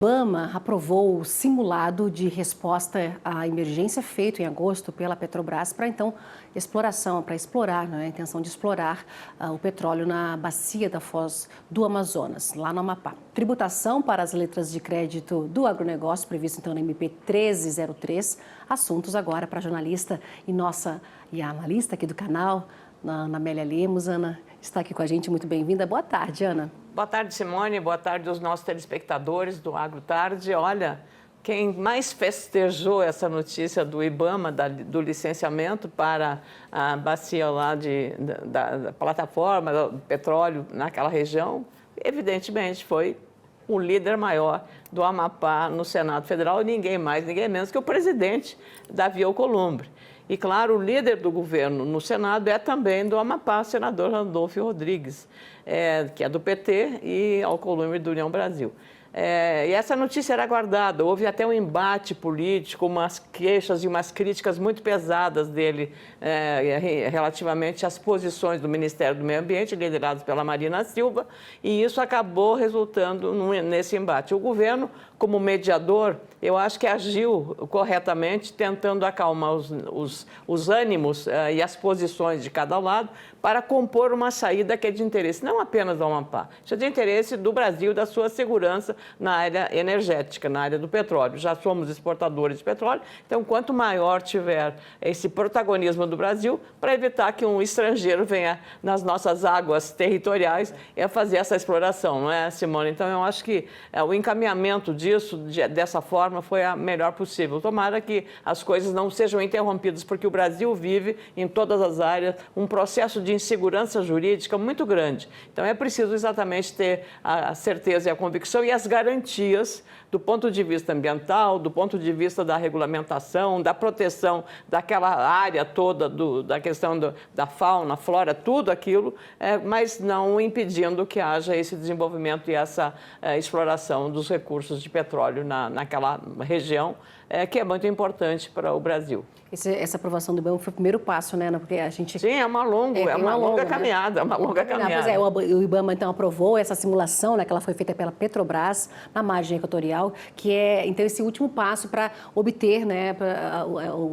IBAMA aprovou o simulado de resposta à emergência feito em agosto pela Petrobras para explorar, né, a intenção de explorar o petróleo na bacia da Foz do Amazonas, lá no Amapá. Tributação para as letras de crédito do agronegócio, previsto então na MP 1303. Assuntos agora para a jornalista e a analista aqui do canal, Ana Amélia Lemos. Ana está aqui com a gente, muito bem-vinda. Boa tarde, Ana. Boa tarde, Simone. Boa tarde aos nossos telespectadores do AgroTarde. Olha, quem mais festejou essa notícia do IBAMA, do licenciamento para a bacia lá da plataforma do petróleo naquela região, evidentemente foi o líder maior do Amapá no Senado Federal, ninguém mais, ninguém menos que o presidente Davi Alcolumbre. E, claro, o líder do governo no Senado é também do Amapá, senador Randolfo Rodrigues, que é do PT, e Alcolumbre do União Brasil. E essa notícia era aguardada, houve até um embate político, umas queixas e umas críticas muito pesadas dele relativamente às posições do Ministério do Meio Ambiente, lideradas pela Marina Silva, e isso acabou resultando nesse embate. O governo, como mediador, eu acho que agiu corretamente, tentando acalmar os ânimos e as posições de cada lado, para compor uma saída que é de interesse não apenas do Amapá, isso é de interesse do Brasil, da sua segurança na área energética, na área do petróleo. Já somos exportadores de petróleo, então quanto maior tiver esse protagonismo do Brasil, para evitar que um estrangeiro venha nas nossas águas territoriais e fazer essa exploração, não é, Simone? Então eu acho que o encaminhamento disso, dessa forma, foi a melhor possível. Tomara que as coisas não sejam interrompidas, porque o Brasil vive, em todas as áreas, um processo de insegurança jurídica muito grande. Então é preciso exatamente ter a certeza e a convicção e as garantias do ponto de vista ambiental, do ponto de vista da regulamentação, da proteção daquela área toda, da questão da fauna, flora, tudo aquilo, mas não impedindo que haja esse desenvolvimento e essa exploração dos recursos de petróleo naquela região, que é muito importante para o Brasil. Essa aprovação do IBAMA foi o primeiro passo, né, Ana? Porque a gente... Sim, é uma longa caminhada, uma longa caminhada. Pois o IBAMA, então, aprovou essa simulação, né, que ela foi feita pela Petrobras, na margem equatorial, que é, então, esse último passo para obter, né,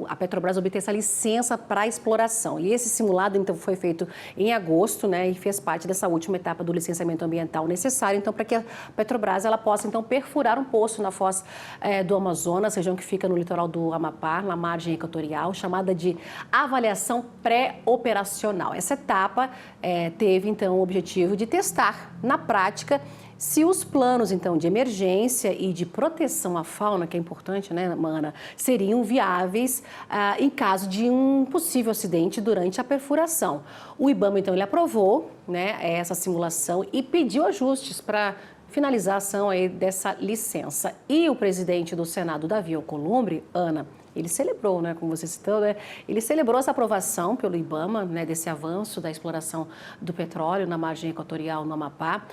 a Petrobras obter essa licença para exploração. E esse simulado, então, foi feito em agosto, né, e fez parte dessa última etapa do licenciamento ambiental necessário, então, para que a Petrobras, ela possa, então, perfurar um poço na Foz do Amazonas, região que fica no litoral do Amapá, na margem equatorial, chamada de avaliação pré-operacional. Essa etapa teve, então, o objetivo de testar, na prática, se os planos, então, de emergência e de proteção à fauna, que é importante, né, Mana, seriam viáveis em caso de um possível acidente durante a perfuração. O IBAMA, então, ele aprovou, né, essa simulação e pediu ajustes para finalização aí dessa licença. E o presidente do Senado, Davi Alcolumbre, Ana, ele celebrou, né, como você citou, né, ele celebrou essa aprovação pelo IBAMA, né, desse avanço da exploração do petróleo na margem equatorial no Amapá.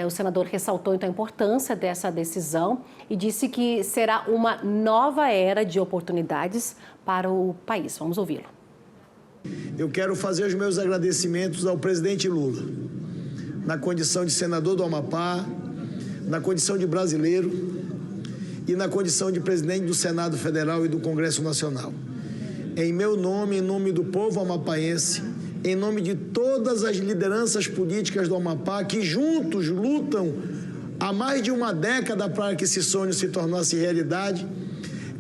O senador ressaltou, então, a importância dessa decisão e disse que será uma nova era de oportunidades para o país. Vamos ouvi-lo. Eu quero fazer os meus agradecimentos ao presidente Lula, na condição de senador do Amapá, na condição de brasileiro e na condição de presidente do Senado Federal e do Congresso Nacional. Em meu nome, em nome do povo amapaense, em nome de todas as lideranças políticas do Amapá que juntos lutam há mais de uma década para que esse sonho se tornasse realidade,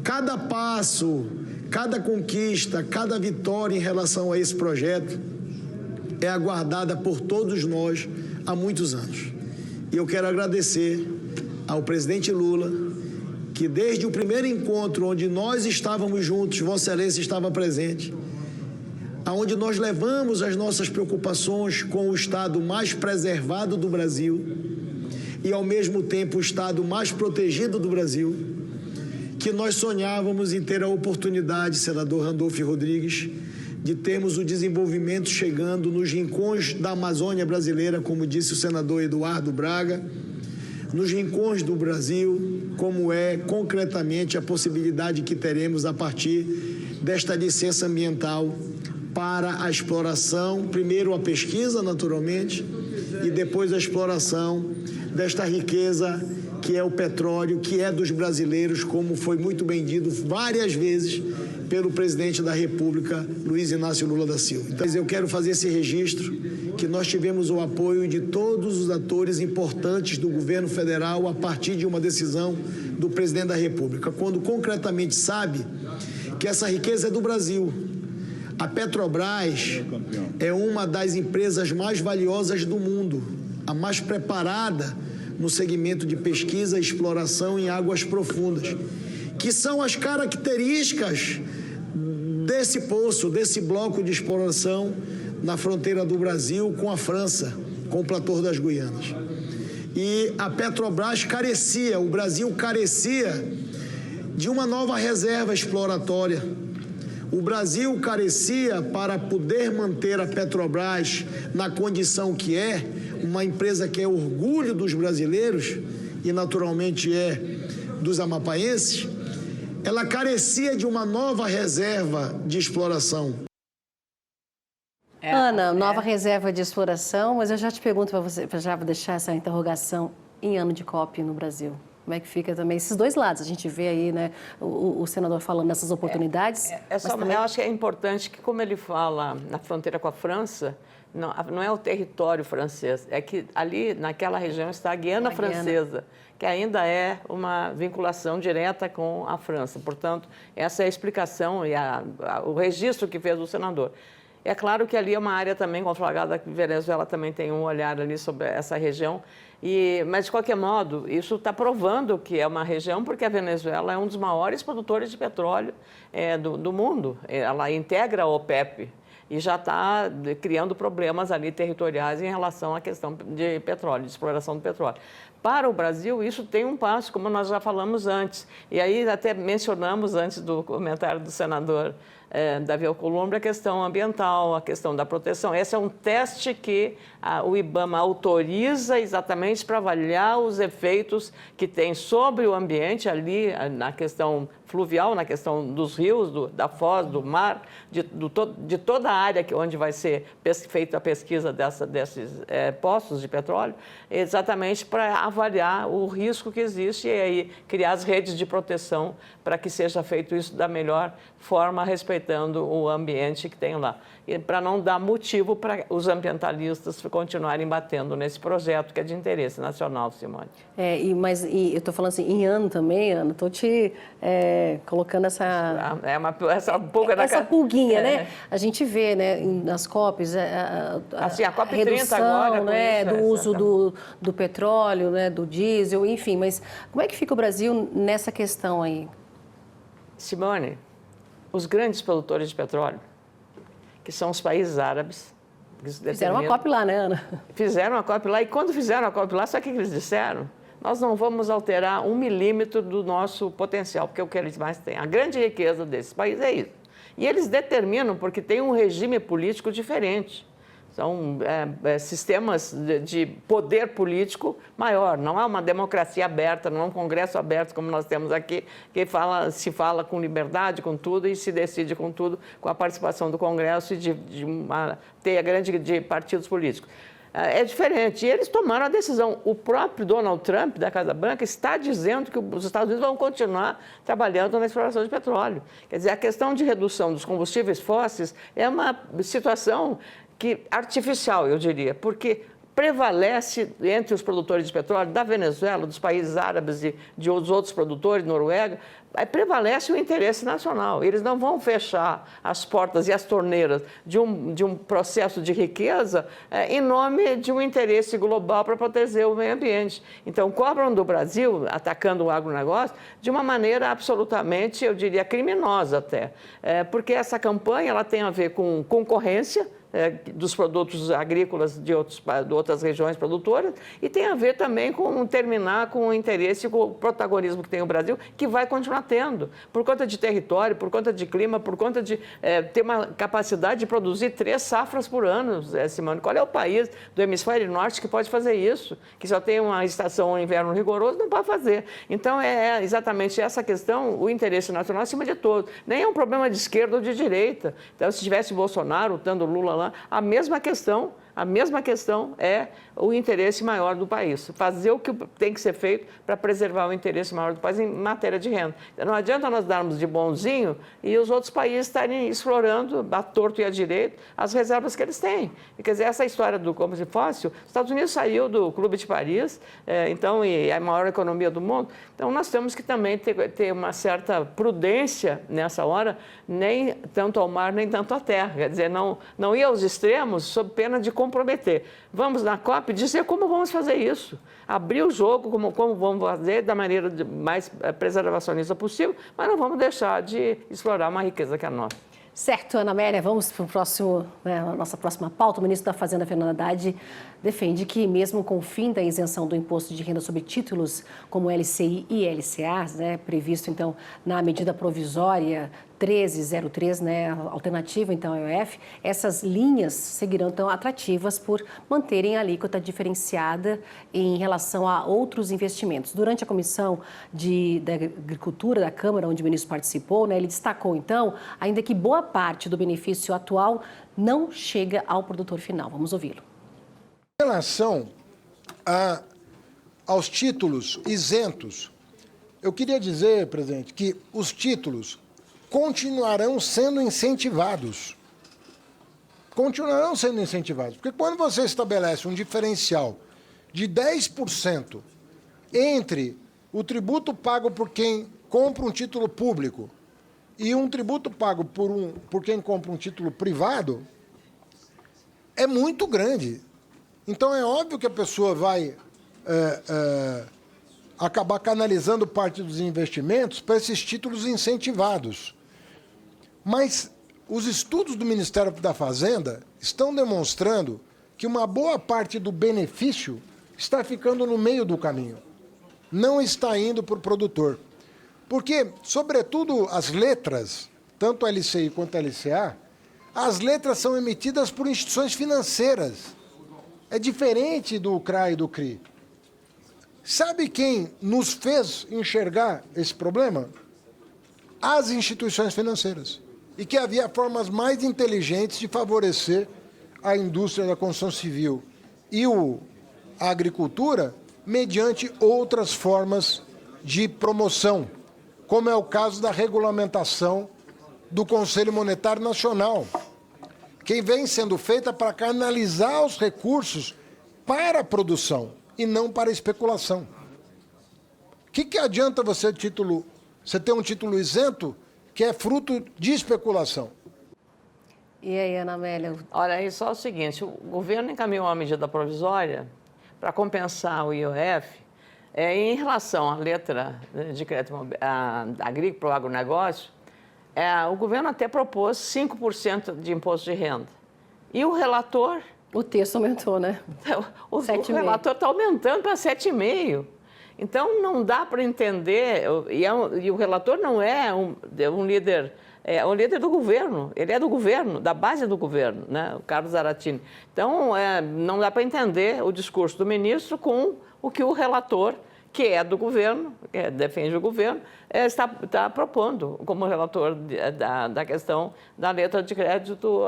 cada passo, cada conquista, cada vitória em relação a esse projeto é aguardada por todos nós há muitos anos. E eu quero agradecer ao presidente Lula, que desde o primeiro encontro onde nós estávamos juntos, Vossa Excelência estava presente, aonde nós levamos as nossas preocupações com o estado mais preservado do Brasil e, ao mesmo tempo, o estado mais protegido do Brasil, que nós sonhávamos em ter a oportunidade, senador Randolfo Rodrigues, de termos o desenvolvimento chegando nos rincões da Amazônia brasileira, como disse o senador Eduardo Braga, nos rincões do Brasil, como é concretamente a possibilidade que teremos a partir desta licença ambiental para a exploração, primeiro a pesquisa, naturalmente, e depois a exploração desta riqueza que é o petróleo, que é dos brasileiros, como foi muito bem dito várias vezes pelo presidente da República, Luiz Inácio Lula da Silva. Então, eu quero fazer esse registro, que nós tivemos o apoio de todos os atores importantes do governo federal a partir de uma decisão do presidente da República, quando concretamente sabe que essa riqueza é do Brasil. A Petrobras é uma das empresas mais valiosas do mundo, a mais preparada no segmento de pesquisa e exploração em águas profundas, que são as características desse poço, desse bloco de exploração na fronteira do Brasil com a França, com o platô das Guianas. E a Petrobras carecia, o Brasil carecia de uma nova reserva exploratória. O Brasil carecia, para poder manter a Petrobras na condição que é, uma empresa que é orgulho dos brasileiros e naturalmente é dos amapaenses, ela carecia de uma nova reserva de exploração. Ana, nova reserva de exploração, mas eu já te pergunto para você, já vou deixar essa interrogação, em ano de COP no Brasil. Como é que fica também esses dois lados? A gente vê aí, né, o senador falando nessas oportunidades. Também... Eu acho que é importante que, como ele fala na fronteira com a França, não é o território francês, é que ali naquela região está a Guiana Francesa, que ainda é uma vinculação direta com a França. Portanto, essa é a explicação e o registro que fez o senador. É claro que ali é uma área também conflagrada, que a Venezuela também tem um olhar ali sobre essa região, mas, de qualquer modo, isso está provando que é uma região, porque a Venezuela é um dos maiores produtores de petróleo do mundo. Ela integra a OPEP e já está criando problemas ali territoriais em relação à questão de petróleo, de exploração do petróleo. Para o Brasil, isso tem um passo, como nós já falamos antes. E aí até mencionamos antes do comentário do senador Davi Alcolumbre a questão ambiental, a questão da proteção. Esse é um teste que o IBAMA autoriza exatamente para avaliar os efeitos que tem sobre o ambiente ali, na questão fluvial, na questão dos rios, da foz, do mar, de toda a área onde vai ser feita a pesquisa desses poços de petróleo, exatamente para avaliar o risco que existe e aí criar as redes de proteção para que seja feito isso da melhor forma, respeitando o ambiente que tem lá. E para não dar motivo para os ambientalistas continuarem batendo nesse projeto que é de interesse nacional, Simone. Mas eu estou falando assim, em ano também, Ana, estou te colocando essa pulguinha, né? A gente vê, né, nas COPs, a COP30 redução, agora, né, do uso do petróleo, né, do diesel, enfim. Mas como é que fica o Brasil nessa questão aí? Simone, os grandes produtores de petróleo, que são os países árabes... Fizeram uma COP lá, né, Ana? Fizeram a COP lá, e quando fizeram a COP lá, sabe o que eles disseram? Nós não vamos alterar 1 milímetro do nosso potencial, porque é o que eles mais têm. A grande riqueza desses países é isso. E eles determinam porque tem um regime político diferente. São sistemas de poder político maior. Não é uma democracia aberta, não é um congresso aberto como nós temos aqui, que se fala com liberdade, com tudo, e se decide com tudo, com a participação do Congresso e de uma teia grande de partidos políticos. É diferente. E eles tomaram a decisão. O próprio Donald Trump, da Casa Branca, está dizendo que os Estados Unidos vão continuar trabalhando na exploração de petróleo. Quer dizer, a questão de redução dos combustíveis fósseis é uma situação artificial, eu diria, porque prevalece entre os produtores de petróleo da Venezuela, dos países árabes e de outros produtores, Noruega, prevalece o interesse nacional. Eles não vão fechar as portas e as torneiras de um processo de riqueza em nome de um interesse global para proteger o meio ambiente. Então, cobram do Brasil, atacando o agronegócio, de uma maneira absolutamente, eu diria, criminosa até. Porque essa campanha ela tem a ver com concorrência, dos produtos agrícolas de outras regiões produtoras e tem a ver também com terminar com o interesse, com o protagonismo que tem o Brasil, que vai continuar tendo, por conta de território, por conta de clima, por conta de ter uma capacidade de produzir 3 safras por ano, Simone. Qual é o país do hemisfério norte que pode fazer isso? Que só tem uma estação, um inverno rigoroso, não pode fazer. Então, é exatamente essa questão, o interesse nacional acima de todo. Nem é um problema de esquerda ou de direita. Então, se tivesse Bolsonaro, estando Lula lá, a mesma questão a mesma questão é o interesse maior do país. Fazer o que tem que ser feito para preservar o interesse maior do país em matéria de renda. Não adianta nós darmos de bonzinho e os outros países estarem explorando a torto e a direito as reservas que eles têm. E, quer dizer, essa história do combustível fóssil, os Estados Unidos saiu do Clube de Paris, então, e é a maior economia do mundo. Então, nós temos que também ter uma certa prudência nessa hora, nem tanto ao mar, nem tanto à terra. Quer dizer, não ir aos extremos sob pena de comprometer. Vamos na COP dizer como vamos fazer isso. Abrir o jogo, como vamos fazer da maneira mais preservacionista possível, mas não vamos deixar de explorar uma riqueza que é nossa. Certo, Ana Amélia, vamos para o próximo, a nossa próxima pauta. O ministro da Fazenda, Fernando Haddad, defende que, mesmo com o fim da isenção do imposto de renda sobre títulos, como LCI e LCA, previsto, então, na medida provisória 1303, alternativa, então, ao IOF, essas linhas seguirão, então, atrativas por manterem a alíquota diferenciada em relação a outros investimentos. Durante a Comissão da Agricultura da Câmara, onde o ministro participou, ele destacou, então, ainda que boa parte do benefício atual não chega ao produtor final. Vamos ouvi-lo. Em relação aos títulos isentos, eu queria dizer, presidente, que os títulos continuarão sendo incentivados. Continuarão sendo incentivados. Porque quando você estabelece um diferencial de 10% entre o tributo pago por quem compra um título público e um tributo pago por quem compra um título privado, é muito grande. Então, é óbvio que a pessoa vai acabar canalizando parte dos investimentos para esses títulos incentivados. Mas os estudos do Ministério da Fazenda estão demonstrando que uma boa parte do benefício está ficando no meio do caminho, não está indo para o produtor. Porque, sobretudo, as letras, tanto a LCI quanto a LCA, as letras são emitidas por instituições financeiras. É diferente do CRA e do CRI. Sabe quem nos fez enxergar esse problema? As instituições financeiras. E que havia formas mais inteligentes de favorecer a indústria da construção civil e a agricultura mediante outras formas de promoção, como é o caso da regulamentação do Conselho Monetário Nacional, que vem sendo feita para canalizar os recursos para a produção e não para a especulação. O que adianta você ter um título isento que é fruto de especulação? E aí, Ana Amélia? Olha, aí só o seguinte, o governo encaminhou uma medida provisória para compensar o IOF em relação à letra de crédito agrícola para o agronegócio. O governo até propôs 5% de imposto de renda. E o relator... O texto aumentou, né? O relator está aumentando para 7,5%. Então, não dá para entender... E o relator não é um líder... É o líder do governo. Ele é do governo, da base do governo, né? O Carlos Zaratini. Então, não dá para entender o discurso do ministro com o que o relator, que é do governo, que defende o governo, está propondo como relator da questão da letra de crédito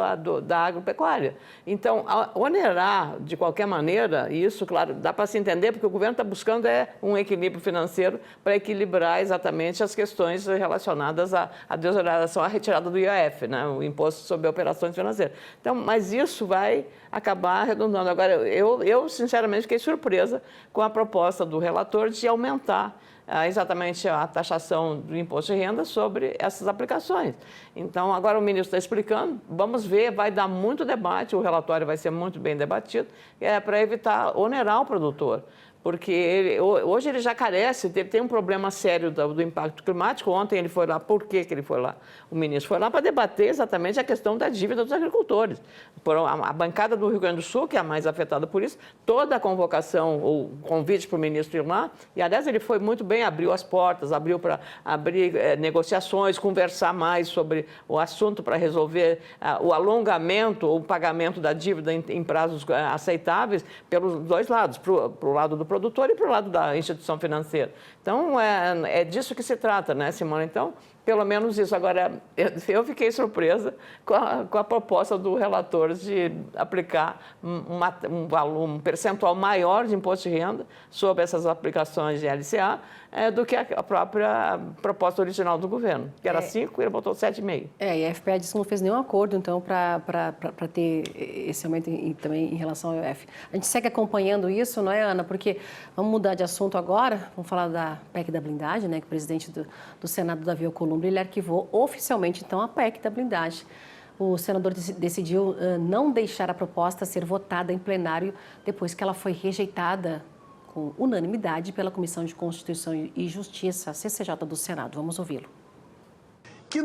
da agropecuária. Então, onerar, de qualquer maneira, e isso, claro, dá para se entender, porque o governo está buscando um equilíbrio financeiro para equilibrar exatamente as questões relacionadas à desoneração, à retirada do IOF, né, o Imposto sobre Operações Financeiras. Então, mas isso vai acabar arredondando. Agora, eu sinceramente, fiquei surpresa com a proposta do relator de aumentar exatamente a taxação do imposto de renda sobre essas aplicações. Então, agora o ministro está explicando, vamos ver, vai dar muito debate, o relatório vai ser muito bem debatido, para evitar onerar o produtor. Porque hoje ele já carece, tem um problema sério do impacto climático. Ontem ele foi lá, por que ele foi lá? O ministro foi lá para debater exatamente a questão da dívida dos agricultores. A bancada do Rio Grande do Sul, que é a mais afetada por isso, toda a convocação, o convite para o ministro ir lá, e aliás ele foi muito bem, abriu as portas, abriu para abrir negociações, conversar mais sobre o assunto para resolver o alongamento ou o pagamento da dívida em prazos aceitáveis pelos dois lados, para o lado do produtor e para o lado da instituição financeira. Então, é disso que se trata, né, Simone? Então, pelo menos isso. Agora, eu fiquei surpresa com a proposta do relator de aplicar um percentual maior de imposto de renda sobre essas aplicações de LCA do que a própria proposta original do governo, que era 5 e ele botou 7,5. E a FPA disse que não fez nenhum acordo, então, para ter esse aumento também em relação ao IOF. A gente segue acompanhando isso, não é, Ana? Porque vamos mudar de assunto agora, vamos falar da PEC da blindagem, né, que o presidente do Senado, Davi Alcolumbre, ele arquivou oficialmente, então, a PEC da blindagem. O senador decidiu não deixar a proposta ser votada em plenário depois que ela foi rejeitada com unanimidade pela Comissão de Constituição e Justiça, a CCJ do Senado. Vamos ouvi-lo. Que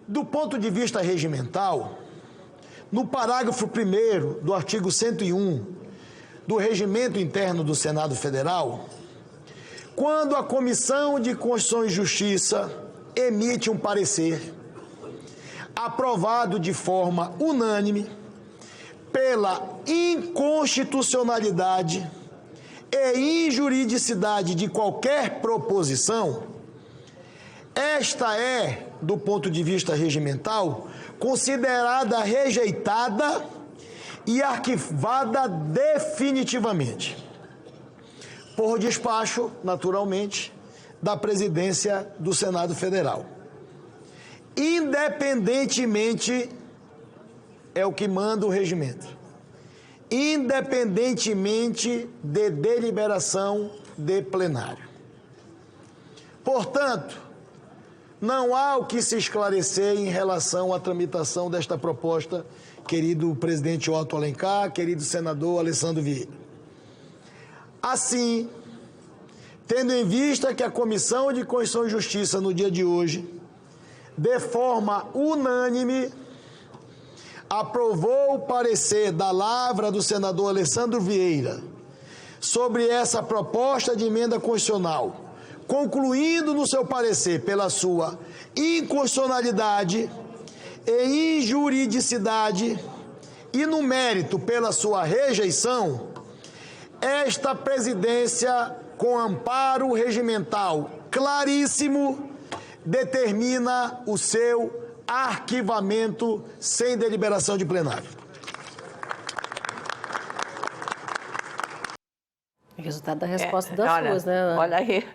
do ponto de vista regimental, no parágrafo 1º do artigo 101 do Regimento Interno do Senado Federal, quando a Comissão de Constituição e Justiça emite um parecer aprovado de forma unânime pela inconstitucionalidade e injuridicidade de qualquer proposição, esta é, do ponto de vista regimental, considerada rejeitada e arquivada definitivamente, por despacho, naturalmente, da presidência do Senado Federal. Independentemente, é o que manda o regimento, independentemente de deliberação de plenário. Portanto, não há o que se esclarecer em relação à tramitação desta proposta, querido presidente Otto Alencar, querido senador Alessandro Vieira. Assim, tendo em vista que a Comissão de Constituição e Justiça, no dia de hoje, de forma unânime, aprovou o parecer da lavra do senador Alessandro Vieira sobre essa proposta de emenda constitucional, concluindo no seu parecer pela sua inconstitucionalidade e injuridicidade e no mérito pela sua rejeição, esta presidência, com amparo regimental claríssimo, determina o seu arquivamento sem deliberação de plenário. Resultado da resposta das ruas, né, Ana? Olha aí,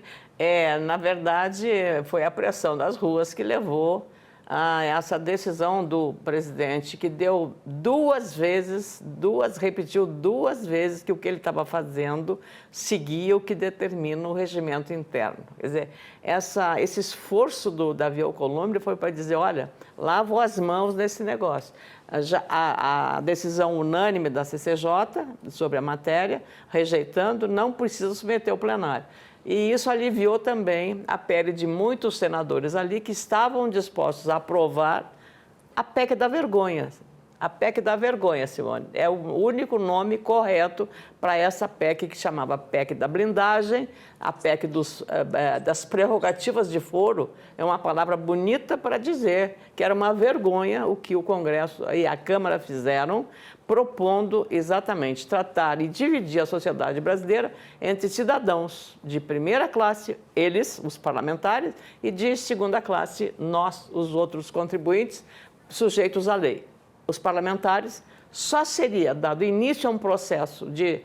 na verdade, foi a pressão das ruas que levou a essa decisão do presidente, que deu repetiu duas vezes que o que ele estava fazendo seguia o que determina o regimento interno. Quer dizer, esse esforço do Davi Alcolumbre foi para dizer, olha, lavo as mãos nesse negócio. A decisão unânime da CCJ sobre a matéria, rejeitando, não precisa submeter ao plenário. E isso aliviou também a pele de muitos senadores ali que estavam dispostos a aprovar a PEC da vergonha. A PEC da vergonha, Simone. É o único nome correto para essa PEC que chamava PEC da blindagem, a PEC das prerrogativas de foro. É uma palavra bonita para dizer que era uma vergonha o que o Congresso e a Câmara fizeram, propondo exatamente tratar e dividir a sociedade brasileira entre cidadãos de primeira classe, eles, os parlamentares, e de segunda classe, nós, os outros contribuintes, sujeitos à lei. Os parlamentares, só seria dado início a um processo de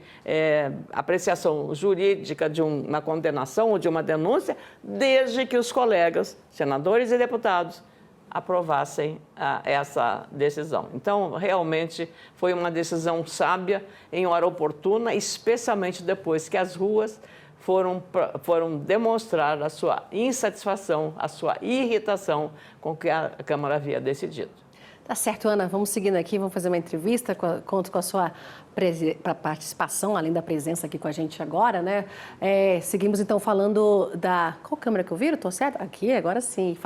apreciação jurídica de uma condenação ou de uma denúncia, desde que os colegas, senadores e deputados, aprovassem essa decisão. Então, realmente, foi uma decisão sábia, em hora oportuna, especialmente depois que as ruas foram demonstrar a sua insatisfação, a sua irritação com o que a Câmara havia decidido. Tá certo, Ana. Vamos seguindo aqui, vamos fazer uma entrevista, conto com a sua participação, além da presença aqui com a gente agora, né? Seguimos, então, falando da... Qual câmera que eu viro? Estou certo? Aqui, agora sim.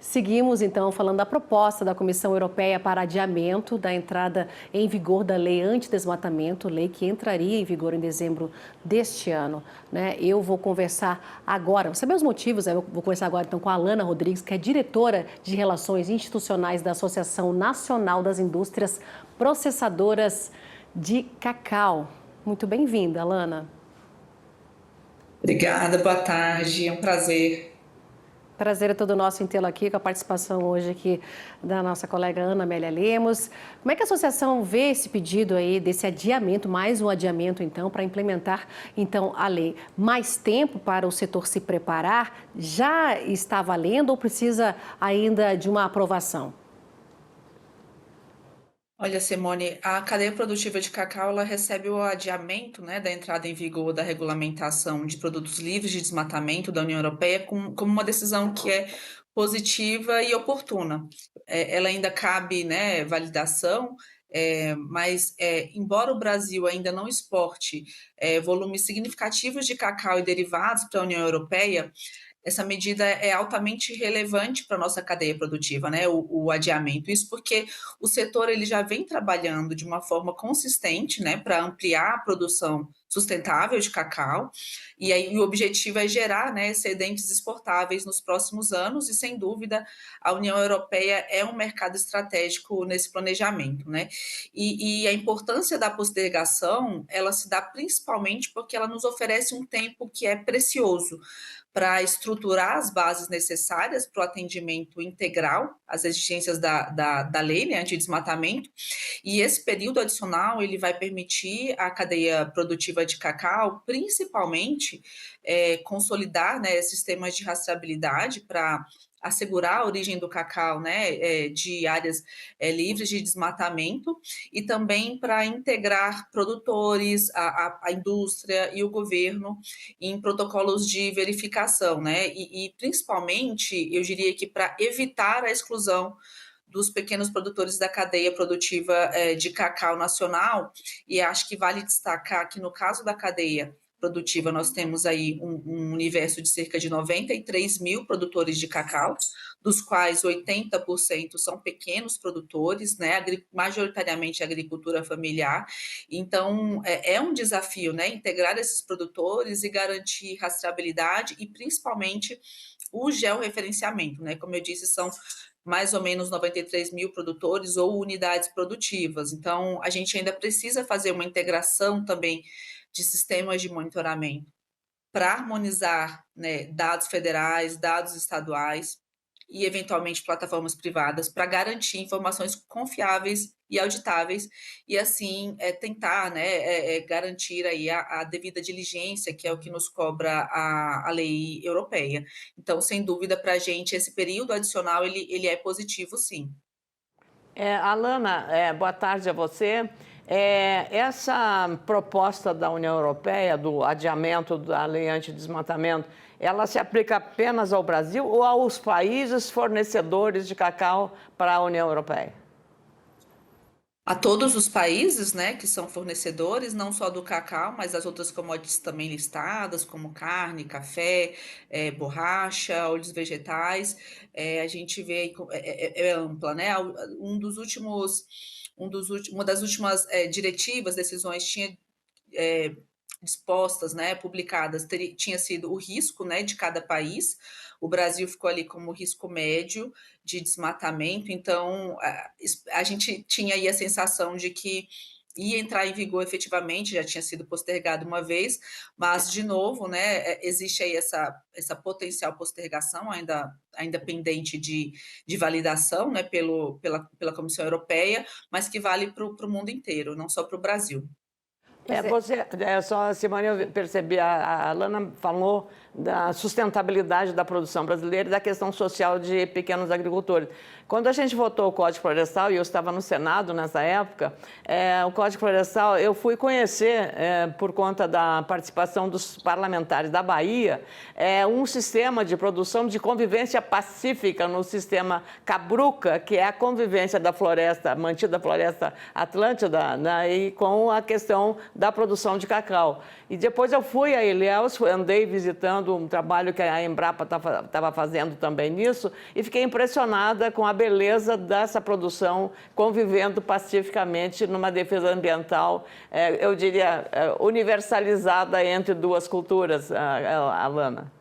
Seguimos, então, falando da proposta da Comissão Europeia para adiamento da entrada em vigor da lei antidesmatamento, lei que entraria em vigor em dezembro deste ano, né? Eu vou conversar agora, vou saber os motivos, eu vou conversar agora, então, com a Alana Rodrigues, que é diretora de Relações Institucionais da Associação Nacional das Indústrias Processadoras de Cacau. Muito bem-vinda, Alana. Obrigada, boa tarde, é um prazer. Prazer é todo nosso em tê-lo aqui, com a participação hoje aqui da nossa colega Ana Amélia Lemos. Como é que a associação vê esse pedido aí, desse adiamento, mais um adiamento então, para implementar então a lei? Mais tempo para o setor se preparar? Já está valendo ou precisa ainda de uma aprovação? Olha, Simone, a cadeia produtiva de cacau ela recebe o adiamento, né, da entrada em vigor da regulamentação de produtos livres de desmatamento da União Europeia como uma decisão que é positiva e oportuna. Ela ainda cabe, né, validação, mas embora o Brasil ainda não exporte volumes significativos de cacau e derivados para a União Europeia, essa medida é altamente relevante para a nossa cadeia produtiva, né? O adiamento. Isso porque o setor ele já vem trabalhando de uma forma consistente, né, para ampliar a produção sustentável de cacau, e aí o objetivo é gerar, né, excedentes exportáveis nos próximos anos, e sem dúvida a União Europeia é um mercado estratégico nesse planejamento, né? E a importância da postergação, ela se dá principalmente porque ela nos oferece um tempo que é precioso para estruturar as bases necessárias para o atendimento integral às exigências da lei, né, antidesmatamento, e esse período adicional ele vai permitir à cadeia produtiva de cacau, principalmente, consolidar, né, sistemas de rastreabilidade para assegurar a origem do cacau, né, de áreas livres de desmatamento, e também para integrar produtores, a indústria e o governo em protocolos de verificação, né, e principalmente, eu diria que para evitar a exclusão dos pequenos produtores da cadeia produtiva de cacau nacional, e acho que vale destacar que no caso da cadeia produtiva nós temos aí um universo de cerca de 93 mil produtores de cacau, dos quais 80% são pequenos produtores, né, majoritariamente agricultura familiar. Então é um desafio, né, integrar esses produtores e garantir rastreabilidade e principalmente o georreferenciamento, né? Como eu disse, são mais ou menos 93 mil produtores ou unidades produtivas. Então, a gente ainda precisa fazer uma integração também de sistemas de monitoramento para harmonizar, né, dados federais, dados estaduais e, eventualmente, plataformas privadas para garantir informações confiáveis e auditáveis e, assim, tentar, né, garantir aí a devida diligência, que é o que nos cobra a lei europeia. Então, sem dúvida, para a gente, esse período adicional, ele é positivo, sim. Alana, boa tarde a você. Essa proposta da União Europeia, do adiamento da lei antidesmatamento, ela se aplica apenas ao Brasil ou aos países fornecedores de cacau para a União Europeia? A todos os países, né, que são fornecedores, não só do cacau, mas das outras commodities também listadas, como carne, café, borracha, óleos vegetais. A gente vê aí, é ampla, né? Uma das últimas diretivas, decisões tinha dispostas, né, publicadas, tinha sido o risco, né, de cada país. O Brasil ficou ali como risco médio de desmatamento, então a gente tinha aí a sensação de que ia entrar em vigor efetivamente, já tinha sido postergado uma vez, mas, de novo, né, existe aí essa potencial postergação ainda pendente de validação, né, pela Comissão Europeia, mas que vale para o mundo inteiro, não só para o Brasil. Só, Simone, eu percebi, a Alana falou da sustentabilidade da produção brasileira e da questão social de pequenos agricultores. Quando a gente votou o Código Florestal, e eu estava no Senado nessa época, o Código Florestal eu fui conhecer, por conta da participação dos parlamentares da Bahia, um sistema de produção de convivência pacífica no sistema Cabruca, que é a convivência da floresta, mantida floresta atlântida, né, e com a questão da produção de cacau. E depois eu fui a Ilhéus, andei visitando um trabalho que a Embrapa estava fazendo também nisso, e fiquei impressionada com a beleza dessa produção convivendo pacificamente numa defesa ambiental, eu diria, universalizada entre duas culturas, Alana.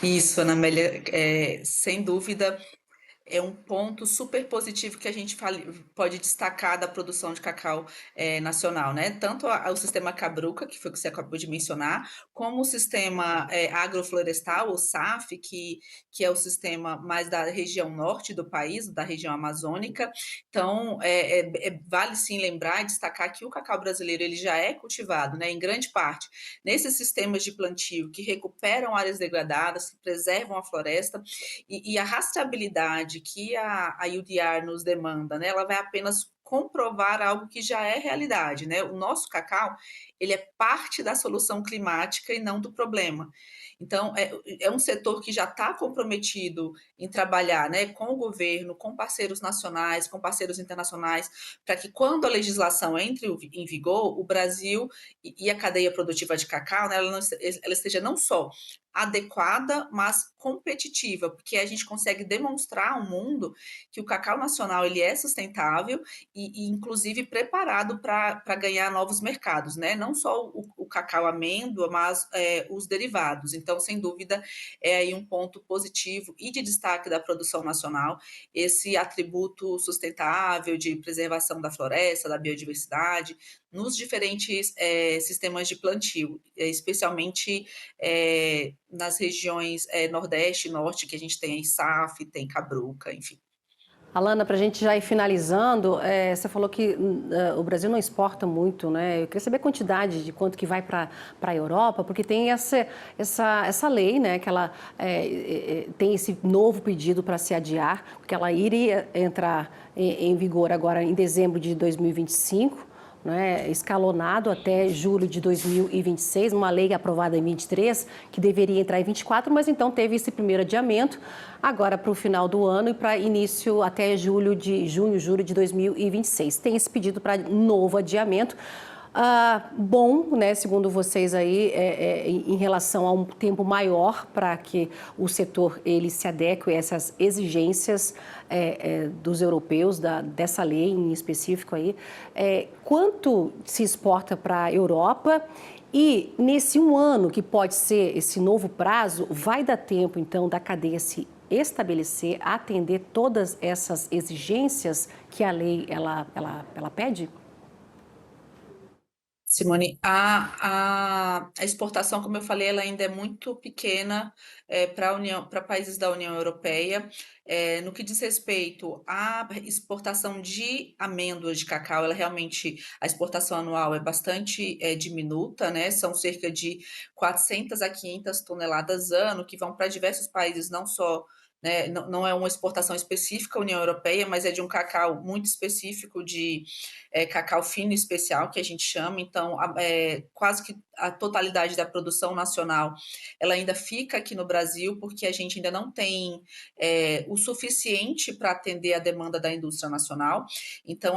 Isso, Ana Amélia, sem dúvida. é um ponto super positivo que a gente pode destacar da produção de cacau nacional, né? Tanto o sistema Cabruca, que foi o que você acabou de mencionar, como o sistema agroflorestal, o SAF, que é o sistema mais da região norte do país, da região amazônica. Então, vale sim lembrar e destacar que o cacau brasileiro ele já é cultivado, né, em grande parte, nesses sistemas de plantio que recuperam áreas degradadas, que preservam a floresta, e a rastreabilidade que a UDR nos demanda, né, ela vai apenas comprovar algo que já é realidade, né? O nosso cacau, ele é parte da solução climática e não do problema. Então, é um setor que já está comprometido em trabalhar, né, com o governo, com parceiros nacionais, com parceiros internacionais, para que quando a legislação entre em vigor, o Brasil e a cadeia produtiva de cacau, né, ela esteja não só adequada, mas competitiva, porque a gente consegue demonstrar ao mundo que o cacau nacional ele é sustentável e inclusive preparado para ganhar novos mercados, né? Não só o cacau amêndoa, mas os derivados. Então, sem dúvida, é aí um ponto positivo e de destaque da produção nacional, esse atributo sustentável de preservação da floresta, da biodiversidade, nos diferentes sistemas de plantio, especialmente nas regiões Nordeste e Norte, que a gente tem SAF, tem Cabruca, enfim. Alana, para a gente já ir finalizando, você falou que o Brasil não exporta muito, né? Eu queria saber a quantidade de quanto que vai para a Europa, porque tem essa lei, né? Que ela tem esse novo pedido para se adiar, porque ela iria entrar em vigor agora em dezembro de 2025. Né, escalonado até julho de 2026, uma lei aprovada em 23, que deveria entrar em 24, mas então teve esse primeiro adiamento, agora para o final do ano e para início até julho de 2026. Tem esse pedido para novo adiamento. Bom, né, segundo vocês aí, em relação a um tempo maior para que o setor ele se adeque a essas exigências dos europeus, dessa lei em específico aí. Quanto se exporta para a Europa? E nesse um ano, que pode ser esse novo prazo, vai dar tempo, então, da cadeia se estabelecer, atender todas essas exigências que a lei ela pede? Simone, a exportação, como eu falei, ela ainda é muito pequena para países da União Europeia. No que diz respeito à exportação de amêndoas de cacau, ela realmente, a exportação anual é bastante diminuta, né? São cerca de 400 a 500 toneladas ano, que vão para diversos países, não só, né, não é uma exportação específica à União Europeia, mas é de um cacau muito específico, de cacau fino especial, que a gente chama. Então, quase que a totalidade da produção nacional, ela ainda fica aqui no Brasil, porque a gente ainda não tem o suficiente para atender a demanda da indústria nacional. Então,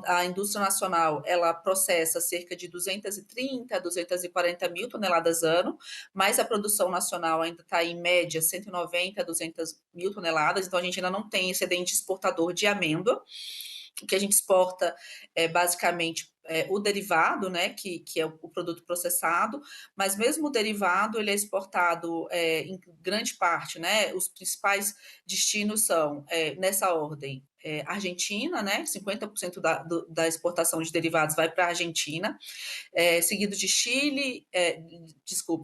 a indústria nacional, ela processa cerca de 230 a 240 mil toneladas ano, mas a produção nacional ainda está em média 190 a 200 mil toneladas, então a gente ainda não tem excedente exportador de amêndoa. O que a gente exporta é basicamente o derivado, né, que é o produto processado, mas mesmo o derivado ele é exportado em grande parte, né, os principais destinos são, nessa ordem, Argentina, né, 50% da exportação de derivados vai para a Argentina, seguido de Chile,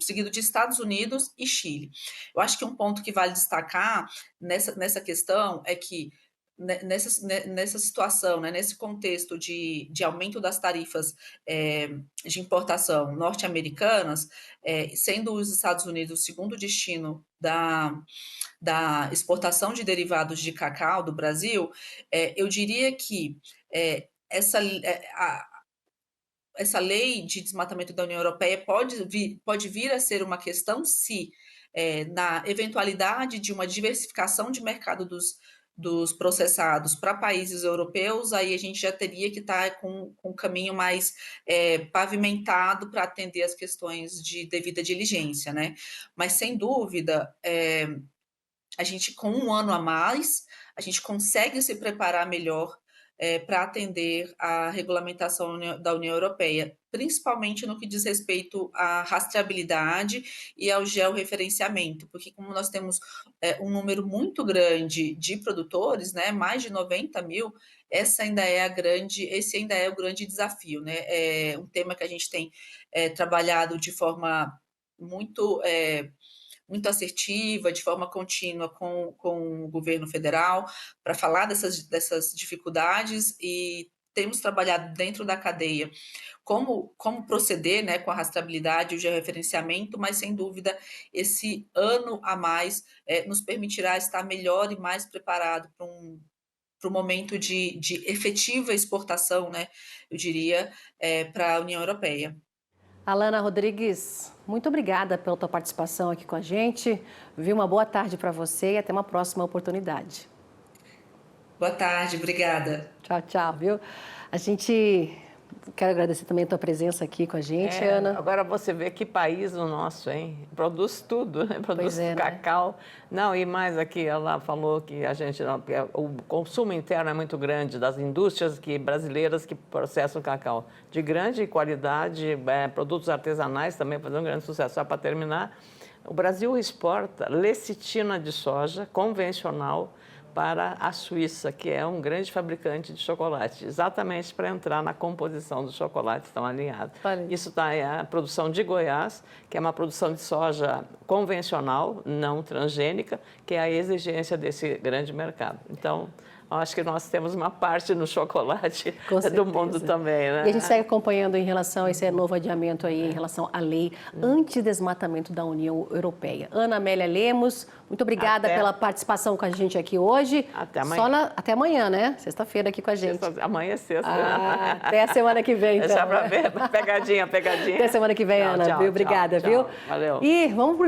seguido de Estados Unidos e Chile. Eu acho que um ponto que vale destacar nessa questão é que nessa situação, né, nesse contexto de aumento das tarifas de importação norte-americanas, sendo os Estados Unidos o segundo destino da exportação de derivados de cacau do Brasil, eu diria que essa lei de desmatamento da União Europeia pode vir a ser uma questão se, na eventualidade de uma diversificação de mercado dos processados para países europeus, aí a gente já teria que estar com um caminho mais pavimentado para atender as questões de devida diligência, né? Mas, sem dúvida, a gente, com um ano a mais, a gente consegue se preparar melhor para atender à regulamentação da União Europeia, principalmente no que diz respeito à rastreabilidade e ao georreferenciamento, porque como nós temos um número muito grande de produtores, né, mais de 90 mil, esse ainda é o grande desafio, né? É um tema que a gente tem trabalhado de forma muito muito assertiva, de forma contínua com o governo federal, para falar dessas dificuldades, e temos trabalhado dentro da cadeia como proceder, né, com a rastreabilidade e o georreferenciamento, mas sem dúvida esse ano a mais nos permitirá estar melhor e mais preparado para um momento de efetiva exportação, né, eu diria, para a União Europeia. Alana Rodrigues, muito obrigada pela tua participação aqui com a gente. Uma boa tarde para você e até uma próxima oportunidade. Boa tarde, obrigada. Tchau, tchau, viu? Quero agradecer também a tua presença aqui com a gente, Ana. Agora você vê que país o nosso, hein? Produz tudo, né? Produz cacau. Né? Não, e mais aqui, ela falou que o consumo interno é muito grande das indústrias brasileiras que processam cacau. De grande qualidade, produtos artesanais também fazendo um grande sucesso. Só para terminar, o Brasil exporta lecitina de soja convencional para a Suíça, que é um grande fabricante de chocolate, exatamente para entrar na composição do chocolate, estão alinhados. Isso é a produção de Goiás, que é uma produção de soja convencional, não transgênica, que é a exigência desse grande mercado. Então, acho que nós temos uma parte no chocolate do mundo também, né? E a gente segue acompanhando em relação a esse novo adiamento aí, em relação à lei antidesmatamento da União Europeia. Ana Amélia Lemos, muito obrigada pela participação com a gente aqui hoje. Até amanhã. Até amanhã, né? Sexta-feira aqui com a gente. Amanhã é sexta. Até a semana que vem, então. Deixa pra ver, pegadinha. Até a semana que vem, Ana. Tchau, viu? Obrigada, tchau. viu? Valeu. E vamos pro